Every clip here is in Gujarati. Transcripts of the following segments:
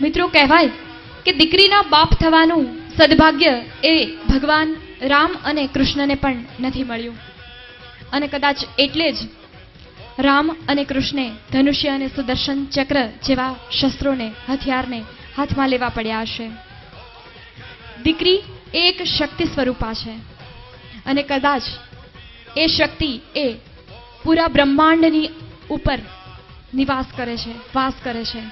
મિત્રો, કહેવાય કે દીકરીના બાપ થવાનું સદભાગ્ય એ ભગવાન રામ અને કૃષ્ણને પણ નથી મળ્યું. અને કદાચ એટલે જ રામ અને કૃષ્ણે ધનુષ્ય અને સુદર્શન ચક્ર જેવા શસ્ત્રોને, હથિયારને હાથમાં લેવા પડ્યા હશે. દીકરી એ એક શક્તિ સ્વરૂપા છે અને કદાચ એ શક્તિ એ પૂરા બ્રહ્માંડની ઉપર નિવાસ કરે છે, વાસ કરે છે.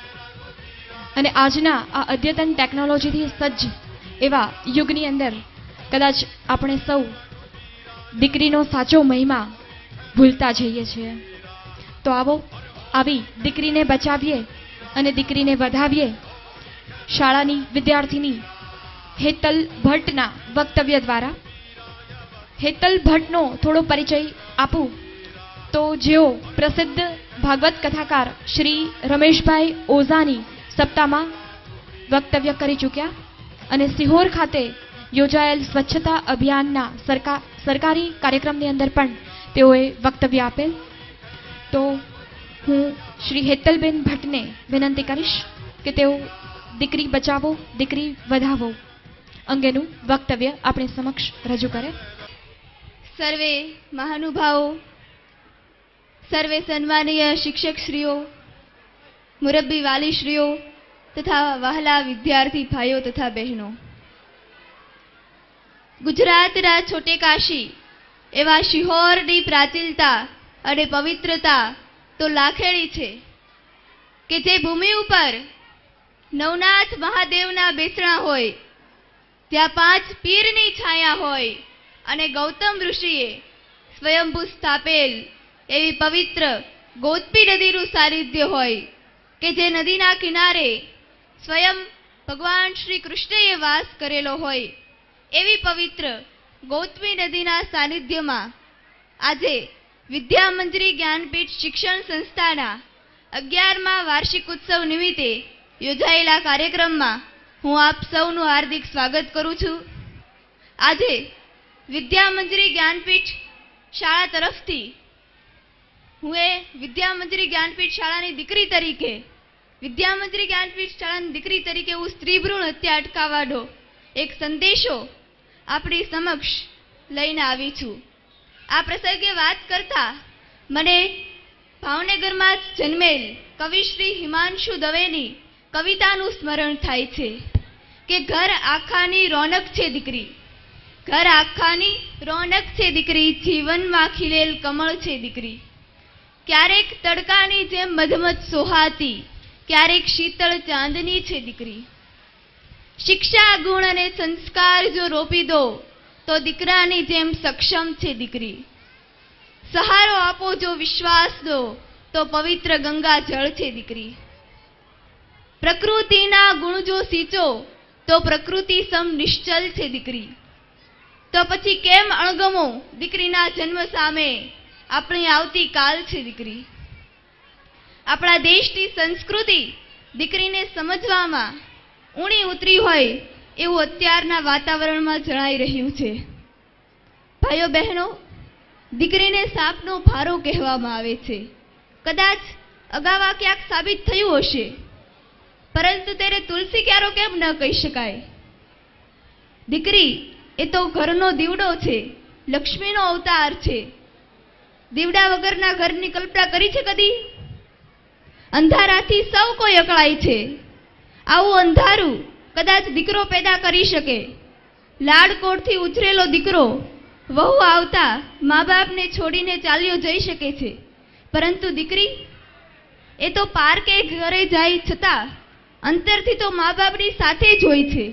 અને આજના આ અદ્યતન ટેકનોલોજીથી સજ્જ એવા યુગની અંદર કદાચ આપણે સૌ દીકરીનો સાચો મહિમા ભૂલતા જઈએ છીએ. તો આવો, આવી દીકરીને બચાવીએ અને દીકરીને વધાવીએ. શાળાની વિદ્યાર્થીની હેતલ ભટ્ટના વક્તવ્ય દ્વારા. હેતલ ભટ્ટનો થોડો પરિચય આપું તો જેઓ પ્રસિદ્ધ ભાગવત કથાકાર શ્રી રમેશભાઈ ઓઝાની સપ્તાહમાં વક્તવ્ય કરી ચૂક્યા અને સિહોર ખાતે યોજાયેલ સ્વચ્છતા અભિયાનના સરકારી કાર્યક્રમની અંદર પણ તેઓએ વક્તવ્ય આપેલ. તો હું શ્રી હેતલબેન ભટ્ટને વિનંતી કરીશ કે તેઓ દીકરી બચાવો, દીકરી વધાવો અંગેનું વક્તવ્ય આપણી સમક્ષ રજૂ કરે. સર્વે મહાનુભાવો, સર્વે સન્માનીય શિક્ષકશ્રીઓ, મુરબ્બી વાલીશ્રીઓ તથા વહાલા વિદ્યાર્થી ભાઈઓ તથા બહેનો, ગુજરાતના છોટે કાશી એવા શિહોરની પ્રાચીનતા અને પવિત્રતા તો લાખેલી છે કે જે ભૂમિ ઉપર નવનાથ મહાદેવના બેસણા હોય, ત્યાં 5 પીરની છાયા હોય અને ગૌતમ ઋષિએ સ્વયંભૂ સ્થાપેલ એવી પવિત્ર ગોતપી નદીનું સાનિધ્ય હોય કે જે નદીના કિનારે સ્વયં ભગવાન શ્રી કૃષ્ણએ વાસ કરેલો હોય, એવી પવિત્ર ગૌતમી નદીના સાનિધ્યમાં આજે વિદ્યામંજરી જ્ઞાનપીઠ શિક્ષણ સંસ્થાના 11મા વાર્ષિક ઉત્સવ નિમિત્તે યોજાયેલા કાર્યક્રમમાં હું આપ સૌનું હાર્દિક સ્વાગત કરું છું. આજે વિદ્યામંજરી જ્ઞાનપીઠ શાળા તરફથી હું એ વિદ્યામંજરી જ્ઞાનપીઠ શાળાની દીકરી તરીકે, વિદ્યામંજરી જ્ઞાનપીઠ શાળાની દીકરી તરીકે હું સ્ત્રી ભ્રૂણ હત્યા અટકાવવાનો એક સંદેશો આપણી સમક્ષ લઈને આવી છું. આ પ્રસંગે વાત કરતા મને ભાવનગરમાં જન્મેલ કવિશ્રી હિમાંશુ દવેની કવિતાનું સ્મરણ થાય છે કે ઘર આખાની રોનક છે દીકરી, ઘર આખાની રોનક છે દીકરી, જીવનમાં ખીલેલ કમળ છે દીકરી. ક્યારેક તડકાની જેમ મધમત સોહાતી, ક્યારેક શીતળ ચાંદની છે દીકરી. શિક્ષા, ગુણ અને સંસ્કાર જો રોપી દો તો દીકરાની જેમ સક્ષમ છે દીકરી. સહારો આપો જો વિશ્વાસ દો તો પવિત્ર ગંગા જળ છે દીકરી. પ્રકૃતિના ગુણ જો સિંચો તો પ્રકૃતિ સમ નિશ્ચલ છે દીકરી. તો પછી કેમ અણગમો દીકરીના જન્મ સામે, આપણી આવતી કાલ છે દીકરી. આપણા દેશની સંસ્કૃતિ દીકરીને સમજવામાં ઊણી ઉતરી હોય એવું અત્યારના વાતાવરણમાં જણાઈ રહ્યું છે. ભાઈઓ બહેનો, દીકરીને સાપનો ભારો કહેવામાં આવે છે. કદાચ અગાઉ ક્યાંક સાબિત થયું હશે, પરંતુ તેને તુલસી ક્યારો કેમ ન કહી શકાય. દીકરી એ તો ઘરનો દીવડો છે, લક્ષ્મીનો અવતાર છે. દીવડા વગરના ઘરની કલ્પના કરી છે કદી? અંધારાથી સૌ કોઈ અકળાય છે. આવું અંધારું કદાચ દીકરો પેદા કરી શકે. લાડકોડથી ઉછરેલો દીકરો વહુ આવતા મા બાપને છોડીને ચાલ્યો જઈ શકે છે, પરંતુ દીકરી એ તો પારકે ઘરે જાય છતાં અંતરથી તો મા બાપની સાથે જ હોય છે.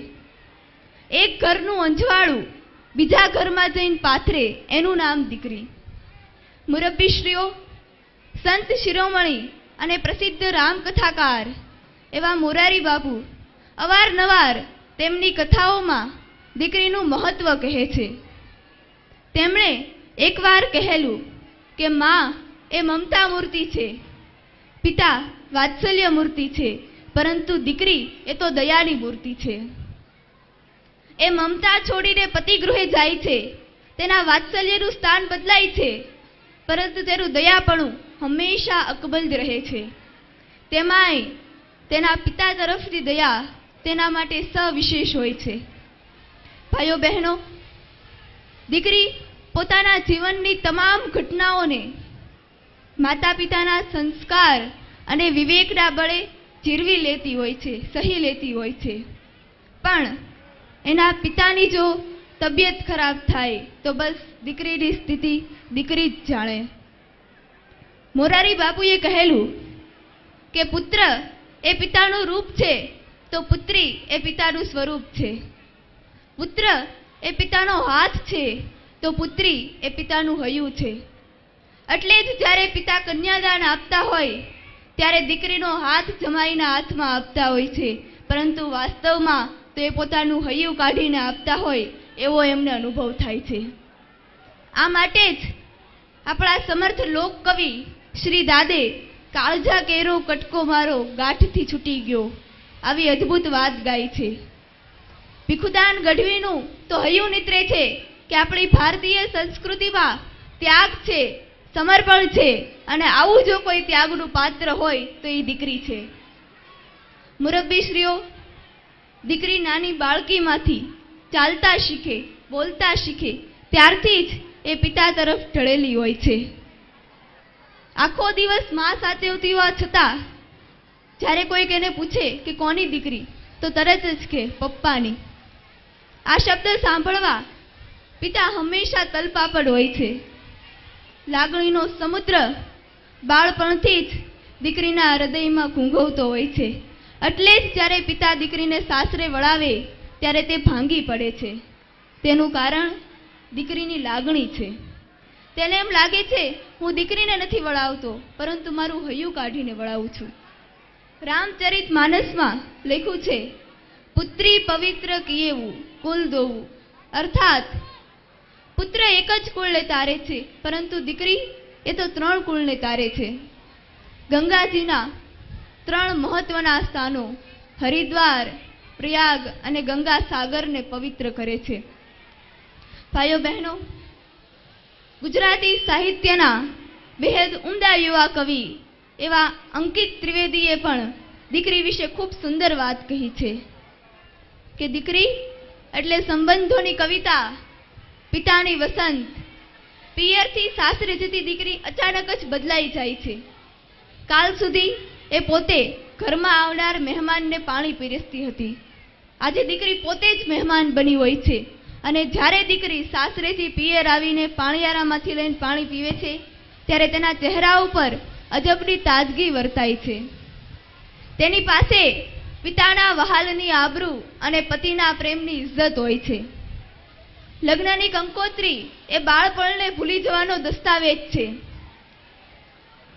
એક ઘરનું અંજવાળું બીજા ઘરમાં જઈને પાથરે, એનું નામ દીકરી. મુરબ્બીશ્રીઓ, સંત શિરોમણી અને પ્રસિદ્ધ રામકથાકાર એવા મોરારી બાપુ અવારનવાર તેમની કથાઓમાં દીકરીનું મહત્વ કહે છે. તેમણે એકવાર કહેલું કે માં એ મમતા મૂર્તિ છે, પિતા વાત્સલ્ય મૂર્તિ છે, પરંતુ દીકરી એ તો દયાની મૂર્તિ છે. એ મમતા છોડીને પતિગૃહે જાય છે, તેના વાત્સલ્યનું સ્થાન બદલાય છે, પરંતુ તેનું દયાપણું હંમેશા અકબંધ રહે છે. તેમાંય તેના પિતા તરફની દયા તેના માટે સવિશેષ હોય છે. ભાઈઓ બહેનો, દીકરી પોતાના જીવનની તમામ ઘટનાઓને માતા પિતાના સંસ્કાર અને વિવેકના બળે જીરવી લેતી હોય છે, સહી લેતી હોય છે. પણ એના પિતાની જો તબિયત ખરાબ થાય તો બસ દીકરીની સ્થિતિ દીકરી જ જાણે. મોરારી બાપુએ કહેલું કે પુત્ર એ પિતાનું રૂપ છે તો પુત્રી એ પિતાનું સ્વરૂપ છે. પુત્ર એ પિતાનો હાથ છે તો પુત્રી એ પિતાનું હૈયું છે. એટલે જ જ્યારે પિતા કન્યાદાન આપતા હોય ત્યારે દીકરીનો હાથ જમાઈના હાથમાં આપતા હોય છે, પરંતુ વાસ્તવમાં તો એ પોતાનું હૈયું કાઢીને આપતા હોય એવો એમને અનુભવ થાય છે. આ માટે જ આપણા સમર્થ લોકકવિ શ્રી દાદે કાળજા કેરો કટકો મારો ગાંઠથી છૂટી ગયો આવી અદ્ભુત વાત ગાઈ છે. ભીખુદાન ગઢવીનું તો હૈયું નીતરે છે કે આપણી ભારતીય સંસ્કૃતિમાં ત્યાગ છે, સમર્પણ છે, અને આવું જો કોઈ ત્યાગનું પાત્ર હોય તો એ દીકરી છે. મુરબ્બીશ્રીઓ, દીકરી નાની બાળકીમાંથી ચાલતા શીખે, બોલતા શીખે ત્યારથી જ એ પિતા તરફ ઢળેલી હોય છે. આખો દિવસ માં સાચવતી હોવા છતાં જ્યારે કોઈક એને પૂછે કે કોની દીકરી, તો તરત જ કે પપ્પાની. આ શબ્દ સાંભળવા પિતા હંમેશા તલપાપડ હોય છે. લાગણીનો સમુદ્ર બાળપણથી જ દીકરીના હૃદયમાં ઘૂંઘવતો હોય છે. એટલે જ જ્યારે પિતા દીકરીને સાસરે વળાવે ત્યારે તે ભાંગી પડે છે. તેનું કારણ દીકરીની લાગણી છે. તેને એમ લાગે છે હું દીકરીને નથી વળાવતો, પરંતુ મારું હૈયું કાઢીને વળાવું છું. રામચરિત માનસમાં લખ્યું છે, પુત્રી પવિત્ર કિયેવું કુલ દોવું. અર્થાત પુત્ર એક જ કુળને તારે છે, પરંતુ દીકરી એ તો 3 કુળને તારે છે. ગંગાજીના 3 મહત્વના સ્થાનો હરિદ્વાર, પ્રયાગ અને ગંગા સાગરને પવિત્ર કરે છે. ભાઈઓ બહેનો, ગુજરાતી સાહિત્યના બેહદ ઉમદા યુવા કવિ એવા અંકિત ત્રિવેદીએ પણ દીકરી વિશે ખૂબ સુંદર વાત કહી છે કે દીકરી એટલે સંબંધોની કવિતા, પિતાની વસંત. પિયરથી સાસરે જતી દીકરી અચાનક જ બદલાઈ જાય છે. કાલ સુધી એ પોતે ઘરમાં આવનાર મહેમાનને પાણી પીરસતી હતી. આજે દીકરી પોતે જ મહેમાન બની હોય છે, અને જ્યારે દીકરી સાસરેથી પિયર આવીને પાણીયારામાંથી લઈને પાણી પીવે છે ત્યારે તેના ચહેરા ઉપર અજબની તાજગી વર્તાય છે. તેની પાસે પિતાના વહાલની આબરૂ અને પતિના પ્રેમની ઇજ્જત હોય છે. લગ્નની કંકોત્રી એ બાળપણને ભૂલી જવાનો દસ્તાવેજ છે.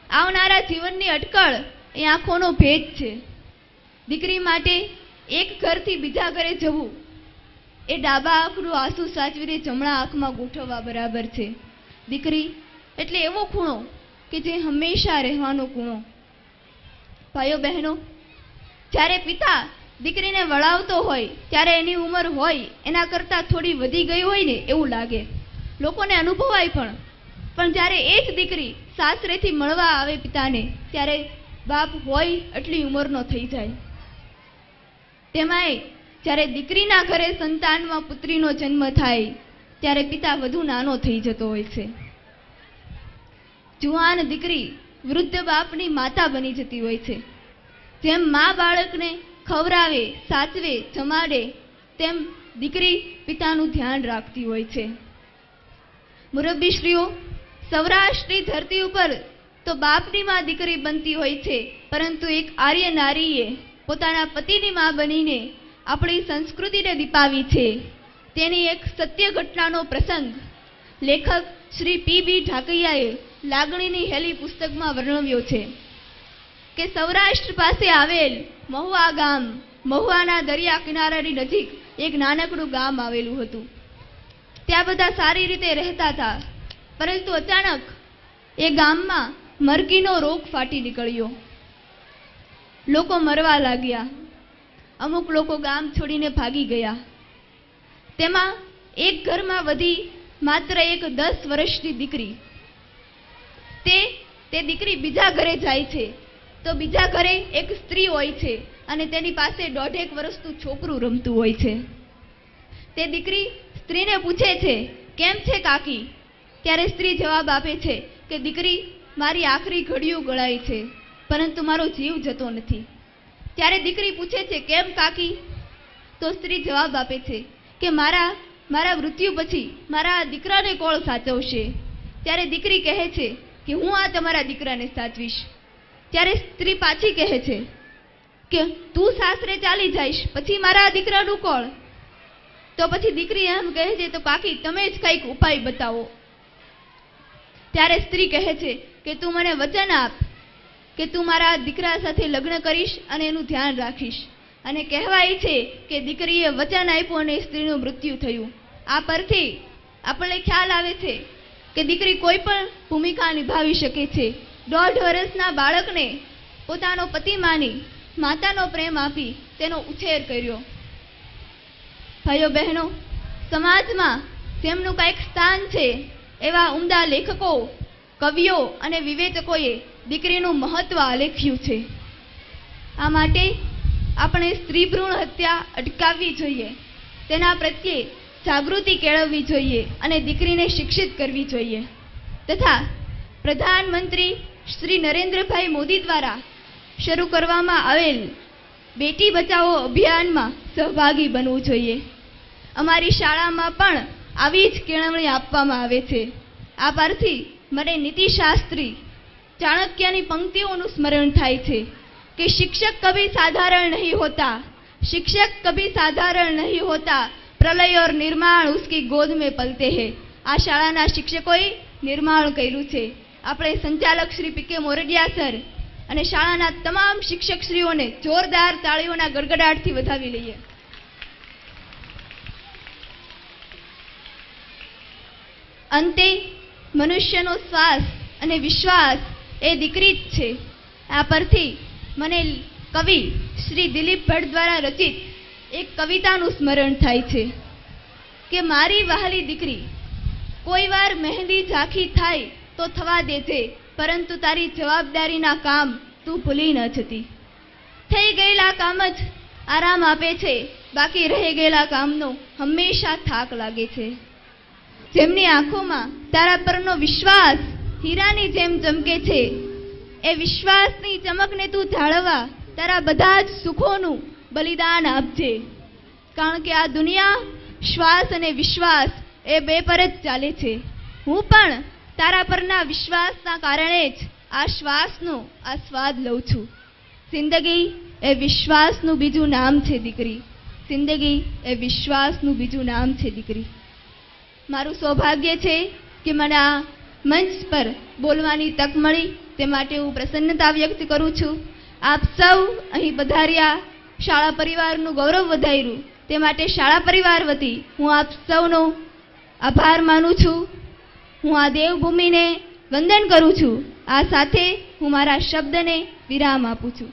આવનારા જીવનની અટકળ એ આંખોનો ભેદ છે. દીકરી માટે એક ઘરથી બીજા ઘરે જવું એ ડાબા આંખનું આંસુ સાચવીને જમણા આંખમાં ગૂંઠવવા બરાબર છે. દીકરી એટલે એવો ખૂણો કે જે હંમેશા રહેવાનો ખૂણો. ભાઈઓ બહેનો, જ્યારે પિતા દીકરીને વળાવતો હોય ત્યારે એની ઉંમર હોય એના કરતાં થોડી વધી ગઈ હોય ને એવું લાગે, લોકોને અનુભવાય પણ જ્યારે એ જ દીકરી સાસરેથી મળવા આવે પિતાને ત્યારે બાપ હોય એટલી ઉંમરનો થઈ જાય. તેમાંય જ્યારે દીકરીના ઘરે સંતાનમાં પુત્રીનો જન્મ થાય ત્યારે પિતા વધુ નાનો થઈ જતો હોય છે. જુવાન દીકરી વૃદ્ધ બાપની માતા બની જતી હોય છે. જેમ મા બાળકને ખવરાવે, સાચવે, જમાડે, તેમ દીકરી પિતાનું ધ્યાન રાખતી હોય છે. મુરબ્બીશ્રીઓ, સૌરાષ્ટ્રની ધરતી ઉપર તો બાપની માં દીકરી બનતી હોય છે, પરંતુ એક આર્ય નારીએ પોતાના પતિની માં બનીને આપણી સંસ્કૃતિને દીપાવી છે. તેની એક સત્ય ઘટનાનો પ્રસંગ લેખક શ્રી પી.બી. ઢાકૈયાએ લાગણીની હેલી પુસ્તકમાં વર્ણવ્યો છે કે સૌરાષ્ટ્ર પાસે આવેલ મહુવા ગામ, મહુવાના દરિયા કિનારાની નજીક એક નાનકડું ગામ આવેલું હતું. ત્યાં બધા સારી રીતે રહેતા હતા, પરંતુ અચાનક એ ગામમાં મરઘીનો રોગ ફાટી નીકળ્યો. લોકો મરવા લાગ્યા. અમુક લોકો ગામ છોડીને ભાગી ગયા. તેમાં એક ઘરમાં વધી માત્ર એક 10 વર્ષની દીકરી. તે દીકરી બીજા ઘરે જાય છે. તો બીજા ઘરે એક સ્ત્રી હોય છે અને તેની પાસે 1.5 વર્ષનું છોકરું રમતું હોય છે. તે દીકરી સ્ત્રીને પૂછે છે, કેમ છે કાકી? ત્યારે સ્ત્રી જવાબ આપે છે કે દીકરી, મારી આખરી ઘડિયું ગળાઈ છે, પરંતુ મારો જીવ જતો નથી. ત્યારે દીકરી પૂછે છે, કેમ કાકી? તો સ્ત્રી જવાબ આપે છે કે મારા મૃત્યુ પછી મારા દીકરાને કોણ સાચવશે? ત્યારે દીકરી કહે છે કે હું આ તમારા દીકરાને સાચવીશ. ત્યારે સ્ત્રી પાછી કહે છે કે તું સાસરે ચાલી જઈશ પછી મારા દીકરાનું કોણ? તો પછી દીકરી એમ કહે છે, તો કાકી તમે જ કંઈક ઉપાય બતાવો. ત્યારે સ્ત્રી કહે છે કે તું મને વચન આપ કે તું મારા દીકરા સાથે લગ્ન કરીશ અને એનું ધ્યાન રાખીશ. અને કહેવાય છે કે દીકરીએ વચન આપ્યું અને સ્ત્રીનું મૃત્યુ થયું. આ પરથી આપણને ખ્યાલ આવે છે કે દીકરી કોઈ પણ ભૂમિકા નિભાવી શકે છે. 1.5 વર્ષના બાળકને પોતાનો પતિ માની માતાનો પ્રેમ આપી તેનો ઉછેર કર્યો. ભાઈઓ બહેનો, સમાજમાં જેમનું કંઈક સ્થાન છે એવા ઉમદા લેખકો, કવિઓ અને વિવેચકોએ દીકરીનું મહત્વ આલેખ્યું છે. આ માટે આપણે સ્ત્રી ભ્રૂણ હત્યા અટકાવવી જોઈએ, તેના પ્રત્યે જાગૃતિ કેળવવી જોઈએ અને દીકરીને શિક્ષિત કરવી જોઈએ તથા પ્રધાનમંત્રી શ્રી નરેન્દ્રભાઈ મોદી દ્વારા શરૂ કરવામાં આવેલ બેટી બચાવો અભિયાનમાં સહભાગી બનવું જોઈએ. અમારી શાળામાં પણ આવી જ કેળવણી આપવામાં આવે છે. આ પરથી મને નીતિશાસ્ત્રી ચાણક્યની પંક્તિઓનું સ્મરણ થાય છે कि शिक्षक कभी साधारण नहीं होता, शिक्षक कभी साधारण नहीं होता, प्रलय और निर्माण उसकी गोद में पलते हैं. આ શાળાના શિક્ષકોએ નિર્માણ કર્યું છે. આપણે સંચાલક શ્રી પી કે મોરડિયા સર અને શાળાના તમામ શિક્ષકશ્રીઓને જોરદાર તાળીઓના ગડગડાટથી વધાવી લઈએ. અંતે મનુષ્યનો શ્વાસ અને વિશ્વાસ એ દીકરી જ છે. આ પરથી મને કવિ શ્રી દિલીપ ભટ્ટ દ્વારા રચિત એક કવિતાનું સ્મરણ થાય છે કે મારી વહાલી દીકરી, કોઈ વાર મહેંદી ઝાંખી થાય તો થવા દેજે, પરંતુ તારી જવાબદારીના કામ તું ભૂલી ન જતી. થઈ ગયેલા કામ જ આરામ આપે છે, બાકી રહી ગયેલા કામનો હંમેશા થાક લાગે છે. જેમની આંખોમાં તારા પરનો વિશ્વાસ હીરાની જેમ ચમકે છે, એ વિશ્વાસની ચમકને તું જાળવવા તારા બધા જ સુખોનું બલિદાન આપજે. કારણ કે આ દુનિયા શ્વાસ અને વિશ્વાસ એ બે પર જ ચાલે છે. હું પણ તારા પરના વિશ્વાસના કારણે જ આ શ્વાસનો આ સ્વાદ લઉં છું. જિંદગી એ વિશ્વાસનું બીજું નામ છે દીકરી, જિંદગી એ વિશ્વાસનું બીજું નામ છે દીકરી. મારું સૌભાગ્ય છે કે મને આ મંચ પર બોલવાની તક મળી, તે માટે હું પ્રસન્નતા વ્યક્ત કરું છું. આપ સૌ અહીં પધાર્યા, શાળા પરિવારનું ગૌરવ વધાર્યું, તે માટે શાળા પરિવાર વતી હું આપ સૌનો આભાર માનું છું. હું આ દેવભૂમિને વંદન કરું છું. આ સાથે હું મારા શબ્દને વિરામ આપું છું.